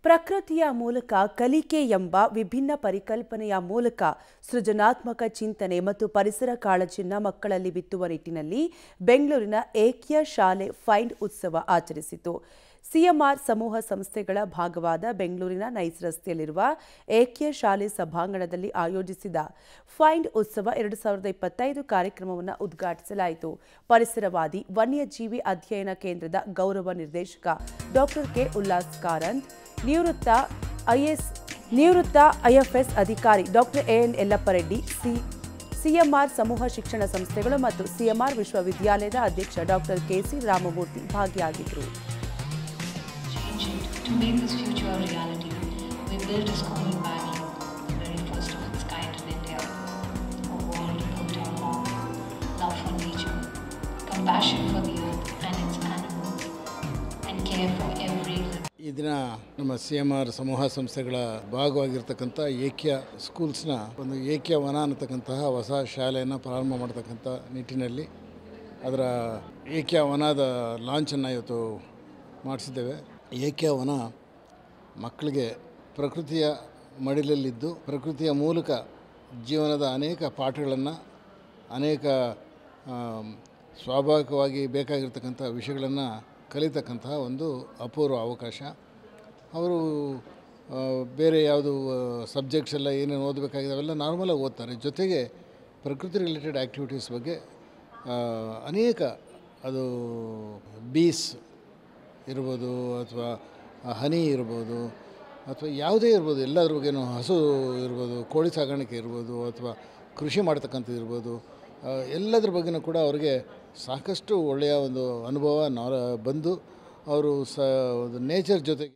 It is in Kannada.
ಪ್ರಕೃತಿಯ ಮೂಲಕ ಕಲಿಕೆ ಎಂಬ ವಿಭಿನ್ನ ಪರಿಕಲ್ಪನೆಯ ಮೂಲಕ ಸೃಜನಾತ್ಮಕ ಚಿಂತನೆ ಮತ್ತು ಪರಿಸರ ಕಾಳಜಿಯನ್ನು ಮಕ್ಕಳಲ್ಲಿ ಬಿತ್ತುವ ನಿಟ್ಟಿನಲ್ಲಿ ಬೆಂಗಳೂರಿನ ಏಕ್ಯ ಶಾಲೆ ಫೈಂಡ್ ಉತ್ಸವ ಆಚರಿಸಿತು. ಸಿಎಂಆರ್ ಸಮೂಹ ಸಂಸ್ಥೆಗಳ ಭಾಗವಾದ ಬೆಂಗಳೂರಿನ ನೈಸ್ ರಸ್ತೆಯಲ್ಲಿರುವ ಏಕ್ಯ ಶಾಲೆ ಸಭಾಂಗಣದಲ್ಲಿ ಆಯೋಜಿಸಿದ ಫೈಂಡ್ ಉತ್ಸವ 2025 ಕಾರ್ಯಕ್ರಮವನ್ನು ಉದ್ಘಾಟಿಸಲಾಯಿತು. ಪರಿಸರವಾದಿ ವನ್ಯಜೀವಿ ಅಧ್ಯಯನ ಕೇಂದ್ರದ ಗೌರವ ನಿರ್ದೇಶಕ ಡಾಕ್ಟರ್ ಕೆ ಉಲ್ಲಾಸ್ ಕಾರಂತ್, ನಿವೃತ್ತ ಐಎಫ್ಎಸ್ ಅಧಿಕಾರಿ ಡಾಕ್ಟರ್ ಎಎನ್ ಯಲ್ಲಪ್ಪರೆಡ್ಡಿ, ಸಿಎಂಆರ್ ಸಮೂಹ ಶಿಕ್ಷಣ ಸಂಸ್ಥೆಗಳು ಮತ್ತು ಸಿಎಂಆರ್ ವಿಶ್ವವಿದ್ಯಾಲಯದ ಅಧ್ಯಕ್ಷ ಡಾಕ್ಟರ್ ಕೆಸಿ ರಾಮಮೂರ್ತಿ ಭಾಗಿಯಾಗಿದ್ದರು. To make this future a reality, we built a school in Bangalore, the very first of its kind in India. A world built on love for nature, compassion for the earth and its animals, and care for every living. ಈ ದಿನ ನಮ್ಮ ಸಿಎಂಆರ್ ಸಮೂಹ ಸಂಸ್ಥೆಗಳ ಭಾಗವಾಗಿರ್ತಕ್ಕಂಥ ಏಕ್ಯ ಸ್ಕೂಲ್ಸ್ನ ಒಂದು ಏಕ್ಯ ವನ ಅನ್ನತಕ್ಕಂತಹ ಹೊಸ ಶಾಲೆಯನ್ನು ಪ್ರಾರಂಭ ಮಾಡ್ತಕ್ಕಂಥ ನಿಟ್ಟಿನಲ್ಲಿ ಅದರ ಏಕ್ಯ ವನದ ಲಾಂಚನ್ನು ಇವತ್ತು ಮಾಡಿಸಿದ್ದೇವೆ. ಏಕ್ಯ ವನ ಮಕ್ಕಳಿಗೆ ಪ್ರಕೃತಿಯ ಮಡಿಲಲ್ಲಿದ್ದು ಪ್ರಕೃತಿಯ ಮೂಲಕ ಜೀವನದ ಅನೇಕ ಪಾಠಗಳನ್ನು, ಅನೇಕ ಸ್ವಾಭಾವಿಕವಾಗಿ ಬೇಕಾಗಿರ್ತಕ್ಕಂಥ ವಿಷಯಗಳನ್ನು ಕಲಿತಕ್ಕಂತಹ ಒಂದು ಅಪೂರ್ವ ಅವಕಾಶ. ಅವರು ಬೇರೆ ಯಾವುದು ಸಬ್ಜೆಕ್ಟ್ಸ್ ಎಲ್ಲ ಏನೇನು ಓದಬೇಕಾಗಿದೆ ಅವೆಲ್ಲ ನಾರ್ಮಲಾಗಿ ಓದ್ತಾರೆ. ಜೊತೆಗೆ ಪ್ರಕೃತಿ ರಿಲೇಟೆಡ್ ಆ್ಯಕ್ಟಿವಿಟೀಸ್ ಬಗ್ಗೆ ಅನೇಕ, ಅದು ಬೀಸ್ ಇರ್ಬೋದು ಅಥವಾ ಹನಿ ಇರ್ಬೋದು ಅಥವಾ ಯಾವುದೇ ಇರ್ಬೋದು, ಎಲ್ಲದ್ರ ಬಗ್ಗೆನೂ, ಹಸು ಇರ್ಬೋದು, ಕೋಳಿ ಸಾಗಾಣಿಕೆ ಇರ್ಬೋದು ಅಥವಾ ಕೃಷಿ ಮಾಡ್ತಕ್ಕಂಥದ್ದು ಇರ್ಬೋದು, ಎಲ್ಲದ್ರ ಬಗ್ಗೆನೂ ಕೂಡ ಅವರಿಗೆ ಸಾಕಷ್ಟು ಒಳ್ಳೆಯ ಒಂದು ಅನುಭವ ಬಂದು ಅವರು ಒಂದು ನೇಚರ್ ಜೊತೆಗೆ